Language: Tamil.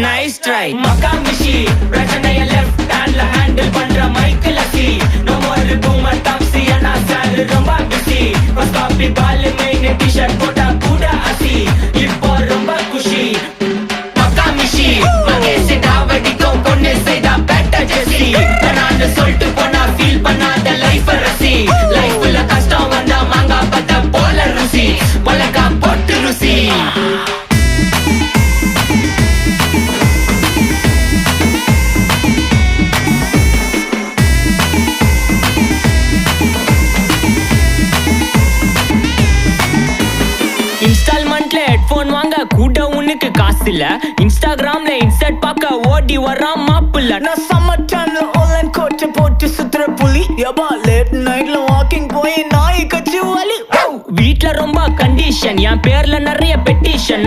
நைஸ் ட்ரை மக்காமிஷி பிரச்சனைய லெஃப்ட் ஹேண்ட்ல ஹேண்டில் பண்ற மைக்கேல் அசி நோ மோர் பூமர் டாக்ஸி அண்ணா சார் ரொம்ப பிஸி ஃபர்ஸ்ட் காப்பி பால் மெயின் டி-ஷர்ட் போட்டா கூட அசி இப்போ ரொம்ப குஷி மக்காமிஷி மகேஷ் டாவடிக்கும் பொண்ணு செய்தா பெட்ட ஜெசி நான் சொல்லிட்டு போனா ஃபீல் பண்ணாத லைஃப் ரசி லைஃப்ல கஷ்டம் வந்தா மாங்கா பத்த போல ருசி பலகா போட்டு ருசி இன்ஸ்டால்மெண்ட்ல ஹெட்போன் வாங்க கூட உனக்கு காசு இல்ல இன்ஸ்டாகிராம்ல இன்ஸ்டர்ட் பார்க்க ஓடி வரான் மாப்பிள்ள நான் சம்மர் டைம்ல ஆன்லைன் கோட்டை போட்டு சுத்துற புலி யபா லேட் நைட்ல வாக்கிங் போய் நாய் கச்சி வலி வீட்ல ரொம்ப கண்டிஷன் என் பேர்ல நிறைய பெட்டிஷன்